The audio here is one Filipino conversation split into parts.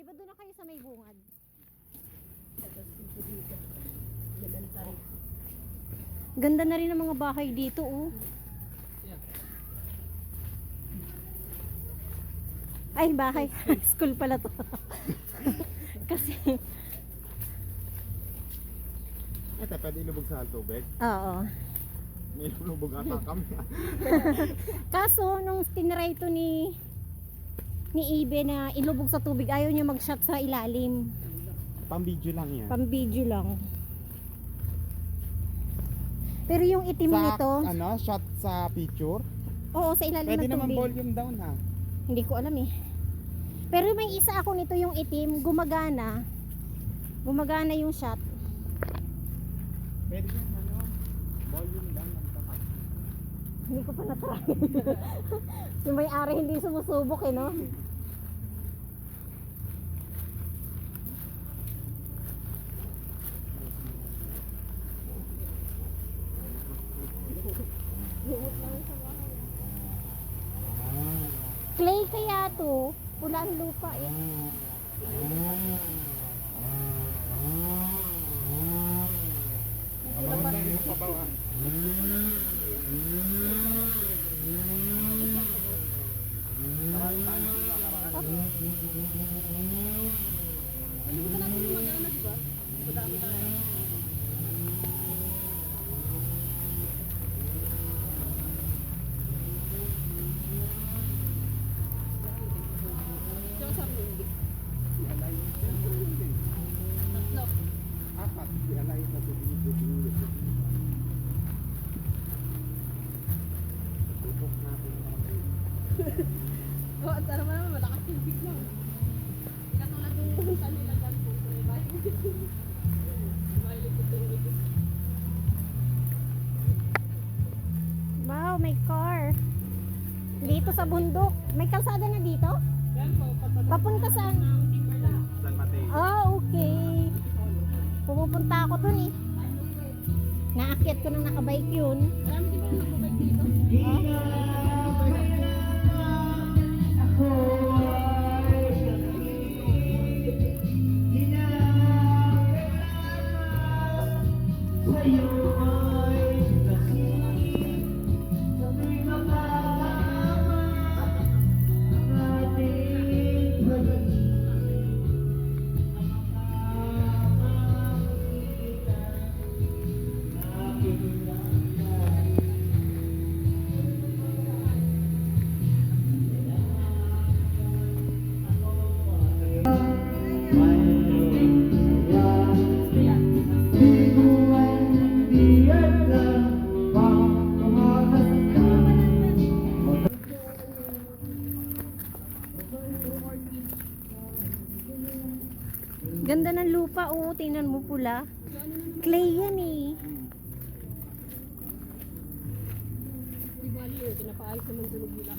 Di ba doon na kayo sa may bungad? Ganda na rin ang mga bahay dito, oh. Ay, bahay. School pala to. Kasi, Ito, pwede ilubog sa tubig. oo. May ilubog ata kami. Kaso, nung tinry to ni Ibe na ilubog sa tubig, ayaw niya mag-shot sa ilalim. Pang-video lang yan. Pang-video lang. Pero yung itim Sa, nito, ano, shot sa picture? oo, sa ilalim Pwede ng naman tubig. volume down ha. Hindi ko alam eh. Pero may isa ako nito yung itim, gumagana. Gumagana yung shot. Pwede yan, ano, volume down ng tapat. Hindi ko pa na-try. Yung may-ari hindi sumusubok eh, no? Clay kaya to. Pula ang lupa eh. Mabawa lang yung pabawa. Maraming tayo sila karaan. Alimutan natin yung mag-ano, di ba? Madami tayo. Diyan sa mundi. Alay. Tatlo. Apat. Alay na sa video. Tutok natin. Oh, at ano naman, malakas yung bigla. Pinatulad yung pumunta nila dyan po. Wow, may car. Dito sa bundok. May kalsada na dito? Yan po, Papunta saan? Timberland. San Mateo. Ah, okay. Pumupunta ako dun eh. Naakyat ko nang nakabike yun. Marami din ba nagbabike dito? Ganda ng lupa, oh. Tingnan mo pula. Clay yan eh. Di bali yun, pinapaayos naman sa nagila.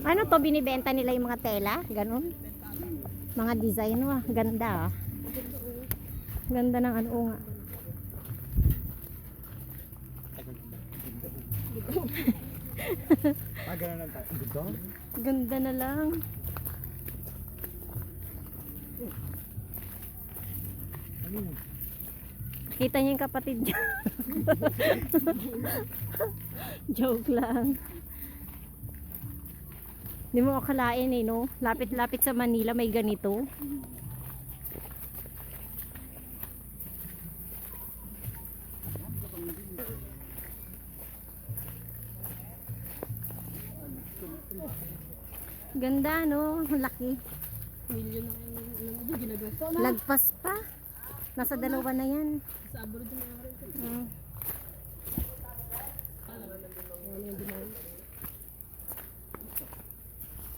Ano to, binibenta nila yung mga tela? Ganun? Mga design, wah. Ganda ah. Ganda ng ano nga. Ganun lang tayo. Dito? Ganda na lang. Ano yun? Kita niyo yung kapatid niya. Joke lang. Hindi mo akalain eh, no? Lapit-lapit sa Manila may ganito. Ganda, no? Laki. Milyon ang alam mo, ginagasto na. Lagpas pa. Nasa dalawa na yan. Sa abroad yung mga rin. Mm. Ano yung demand?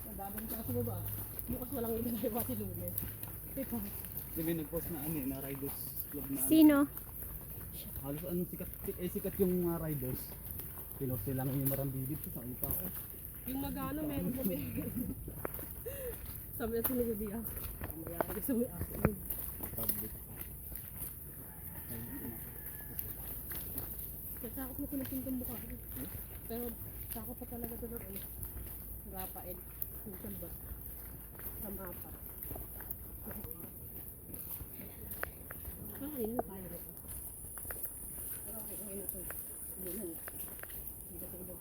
Ang babang ka sa baba. Bukas walang ilagay pa si Lunes. Diba? May nag-post na ano na Riders Club na ano. Sino? Halos anong sikat, sikat yung mga riders. Pinost nila ngayon marang bibit sa upa ko. Yung magana meron kami. Sabi natin ni Bibi ah. Mayari sa may akin. Public. Takot na tunasin itong mukha ko. Pero takot pa talaga ito doon. Rapael. Yung samba. Sa mapa. Kanina na tayo rito. Pero okay na ito. Hindi na. Hindi na ito ibang.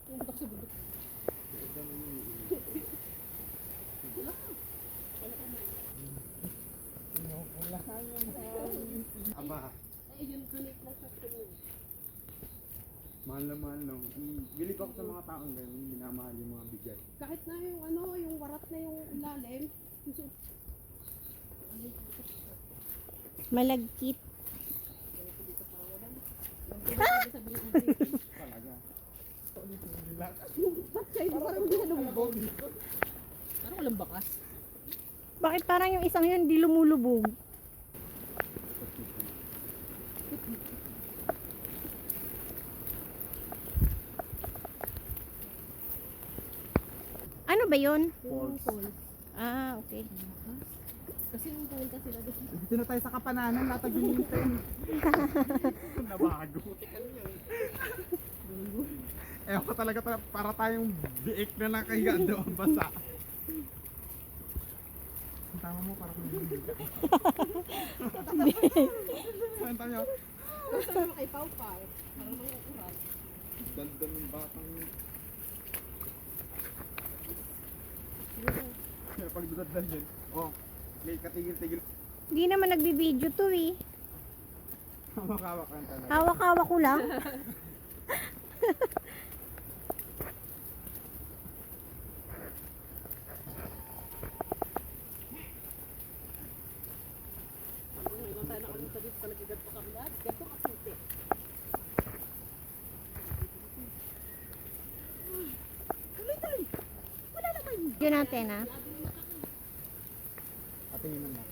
Ang butak sa bundok. Aba, Ay, yun connect lang sa tuloy. mahal na mahal no. Bilib ako sa mga taong ganyan, minamahal yung mga bigay. Kahit na yung ano, yung warat na yung ilalim. Yung su- Malagkit. Talaga. Ba't siya? Hindi parang hindi na lumubog. Parang walang bakas. Bakit parang yung isang yun di lumulubog? Ano ba yun? Yung Falls. falls. Ah, okay. Kasi yung pumunta sila doon. Dito na tayo sa kapananan, latag yung minten. Nabago. Eh ako talaga para tayong biik na nakahiga doon basa. Ang tama mo para kung hindi ka. Saan tayo? Kasama kay Pau Pau. Parang mga ural. Dandan ng batang. Kaya pag dudat dyan. Oh, may katigil-tigil. Hindi naman nagbibideo to eh. Hawak-hawak lang talaga. Hawak-hawak ko lang. Ngayon tayo nakapunta dito talaga ganito kami lahat. Ganito kaputi. Tuloy-tuloy. Wala naman. Yun natin ah. Atingin mo na.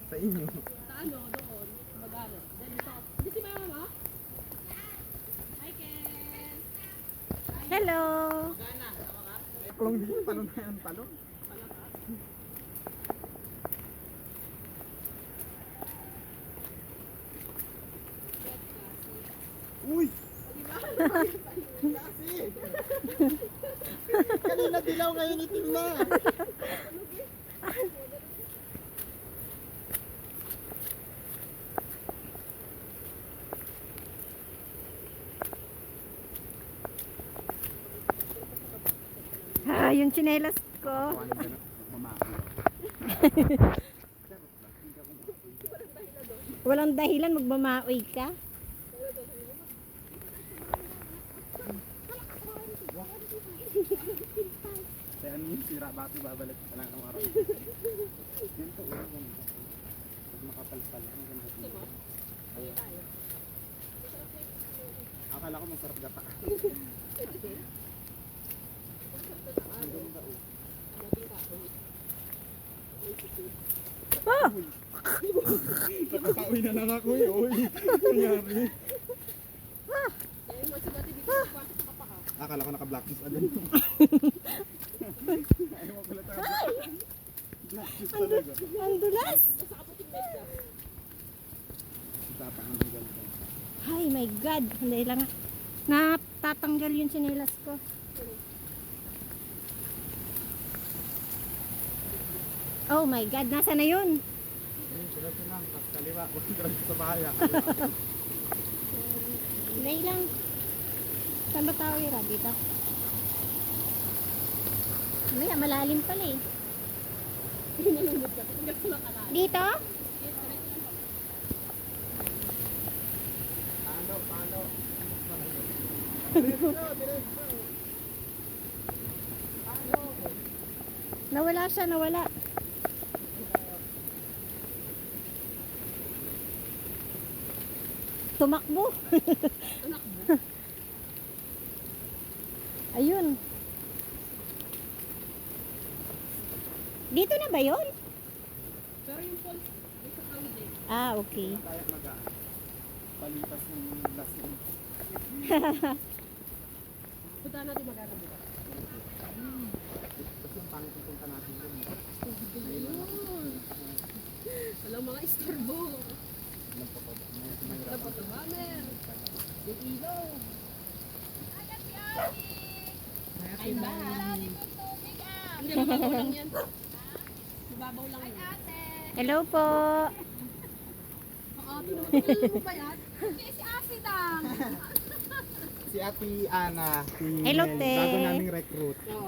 Sa inyo. Sa ano, doon. Mag-ano. Then dito. Hindi si mama. Hi, Ken. Hello. Kulong dito, talon na yan, talon. Uy! Kasi! Kanina dilaw, ngayon itim na. Ah, yung tsinelas ko. Walang dahilan magmamaoy ka. Kaya ano yung sira, bakit babalik ka lang ng araw? Ganito, ganito. Pag makapal-pal, ang ganda dito. Ayan. Akala ko masarap gata. Ang ganda, oh. Oh! Nakakauwi na lang ako eh, uy. Nangyari. Eh, mo sila dito sa kwarto sa kapaka. Akala ko naka-blacklist agad. Ayaw mo pala tayo. Blacklist talaga. Ang dulas! Sa kaputing medya. Tapang ang ganda. Ay my God! Hindi lang. Natatanggal yung tsinelas ko. Oh my God! Nasa na yun? Diretso lang, tapos kaliwa. Huwag diretso sa bahaya. Hindi lang. Saan ba tayo ira? Dito? Maya, malalim pala eh. Nalunod ka. Tingnan ko lang kanal. Dito? Paano? Diretso, diretso. Nawala siya, nawala. Tumakbo. Anak mo. Ayun. Dito na ba yun? Pero yung falls, may sa kawid eh. Ah, okay. Kaya mag-a. Palitas ng lasing. Punta natin magana bukas. Tapos yung pangit yung punta natin dun. Walang mga istorbo. Alam ko pa ba? Wala pa ito, Bamer. Yung ilaw. Ay ba? Hindi, mababaw lang yan. Mababaw lang yan. Hello po. Tinutulog mo ba yan? Si Ate Ana, si Hello, Mel, te. bago naming recruit. Oo.